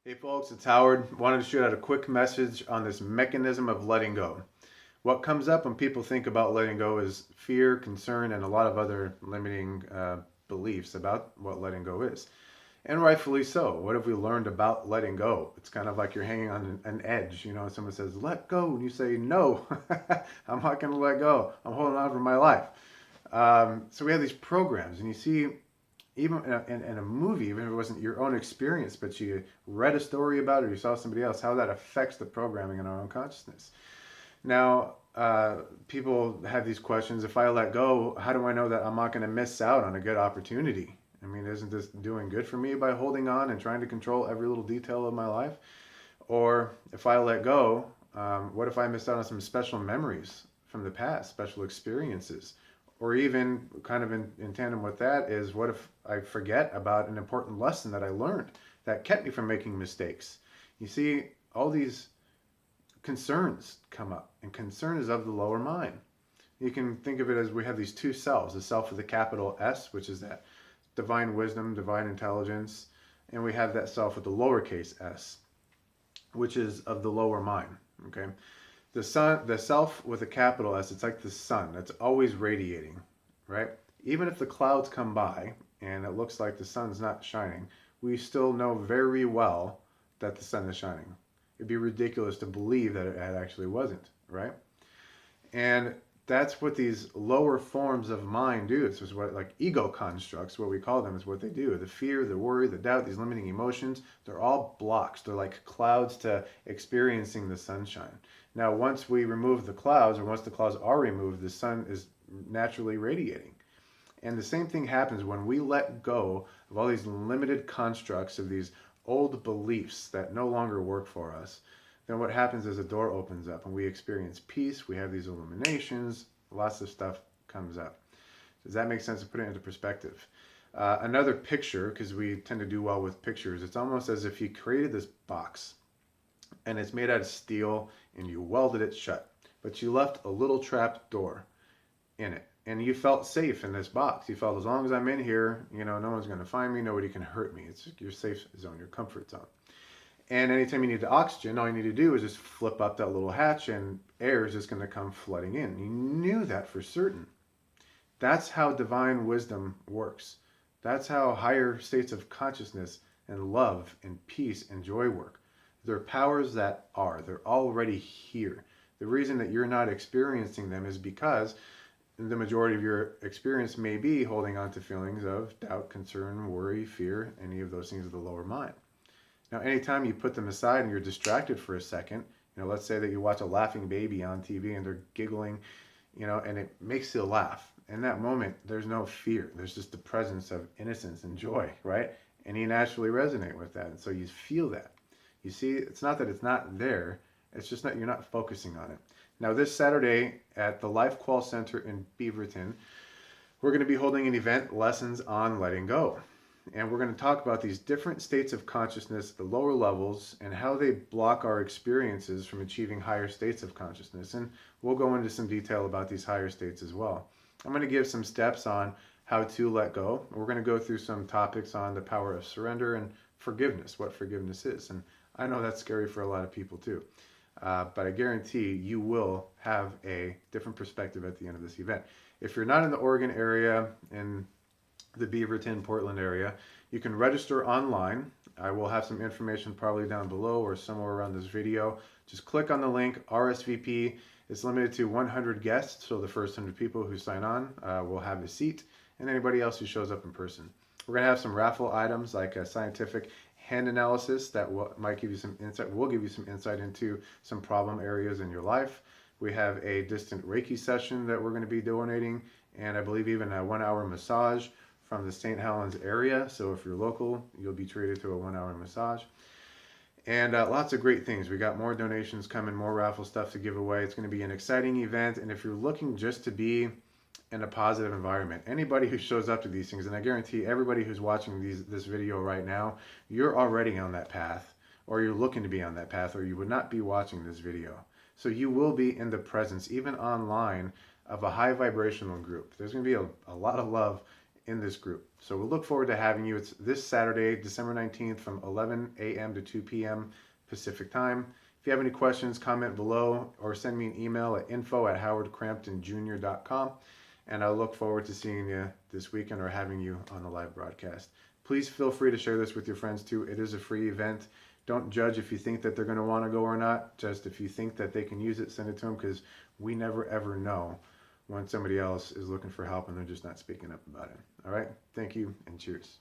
Hey folks, it's Howard. Wanted to shoot out a quick message on this mechanism of letting go. What comes up when people think about letting go is fear, concern, and a lot of other limiting beliefs about what letting go is. And rightfully so. What have we learned about letting go? It's kind of like you're hanging on an edge. You know, someone says, let go, and you say, no, I'm not going to let go. I'm holding on for my life. So we have these programs, and you see even in a movie, even if it wasn't your own experience, but you read a story about it or you saw somebody else, how that affects the programming in our own consciousness. Now, people have these questions. If I let go, how do I know that I'm not going to miss out on a good opportunity? I mean, isn't this doing good for me by holding on and trying to control every little detail of my life? Or if I let go, what if I missed out on some special memories from the past, special experiences? Or even kind of in tandem with that is what if I forget about an important lesson that I learned that kept me from making mistakes? You see, all these concerns come up, and concern is of the lower mind. You can think of it as we have these two selves, the self with a capital S, which is that divine wisdom, divine intelligence, and we have that self with the lowercase s, which is of the lower mind. Okay, the self with a capital S, it's like the sun that's always radiating, right? Even if the clouds come by and it looks like the sun's not shining, we still know very well that the sun is shining. It'd be ridiculous to believe that it actually wasn't, right? And that's what these lower forms of mind do. This is what, like, ego constructs, what we call them, is what they do. The fear, the worry, the doubt, these limiting emotions, they're all blocks. They're like clouds to experiencing the sunshine. Now, once we remove the clouds, or once the clouds are removed, the sun is naturally radiating. And the same thing happens when we let go of all these limited constructs of these old beliefs that no longer work for us. Then what happens is a door opens up and we experience peace. We have these illuminations. Lots of stuff comes up. Does that make sense to put it into perspective? Another picture, because we tend to do well with pictures, it's almost as if you created this box and it's made out of steel and you welded it shut, but you left a little trap door in it. And you felt safe in this box. You felt, as long as I'm in here, you know, no one's going to find me. Nobody can hurt me. It's your safe zone, your comfort zone. And anytime you need the oxygen, all you need to do is just flip up that little hatch and air is just going to come flooding in. You knew that for certain. That's how divine wisdom works. That's how higher states of consciousness and love and peace and joy work. They're powers that are. They're already here. The reason that you're not experiencing them is because the majority of your experience may be holding on to feelings of doubt, concern, worry, fear, any of those things of the lower mind. Now, anytime you put them aside and you're distracted for a second, you know, let's say that you watch a laughing baby on TV and they're giggling, you know, and it makes you laugh. In that moment, there's no fear. There's just the presence of innocence and joy, right? And you naturally resonate with that. And so you feel that. You see, it's not that it's not there. It's just that you're not focusing on it. Now, this Saturday at the LifeQual Center in Beaverton, we're going to be holding an event, Lessons on Letting Go. And we're going to talk about these different states of consciousness, the lower levels, and how they block our experiences from achieving higher states of consciousness. And we'll go into some detail about these higher states as well. I'm going to give some steps on how to let go. We're going to go through some topics on the power of surrender and forgiveness, what forgiveness is. And I know that's scary for a lot of people too. But I guarantee you will have a different perspective at the end of this event. If you're not in the Oregon area, in the Beaverton, Portland area, you can register online. I will have some information probably down below or somewhere around this video. Just click on the link, RSVP. It's limited to 100 guests, so the first 100 people who sign on will have a seat, and anybody else who shows up in person. We're going to have some raffle items like a scientific hand analysis that might give you some insight, will give you some insight into some problem areas in your life. We have a distant Reiki session that we're going to be donating, and I believe even a 1-hour massage from the St. Helens area. So if you're local, you'll be treated to a 1-hour massage. And lots of great things. We got more donations coming, more raffle stuff to give away. It's going to be an exciting event. And if you're looking just to be in a positive environment, anybody who shows up to these things, and I guarantee everybody who's watching this video right now, you're already on that path, or you're looking to be on that path, or you would not be watching this video. So you will be in the presence, even online, of a high vibrational group. There's going to be a lot of love in this group. So we'll look forward to having you. It's this Saturday, December 19th from 11 a.m. to 2 p.m. Pacific time. If you have any questions, comment below or send me an email at info@howardcramptonjr.com. And I look forward to seeing you this weekend or having you on the live broadcast. Please feel free to share this with your friends too. It is a free event. Don't judge if you think that they're going to want to go or not. Just if you think that they can use it, send it to them, because we never ever know when somebody else is looking for help and they're just not speaking up about it. All right? Thank you and cheers.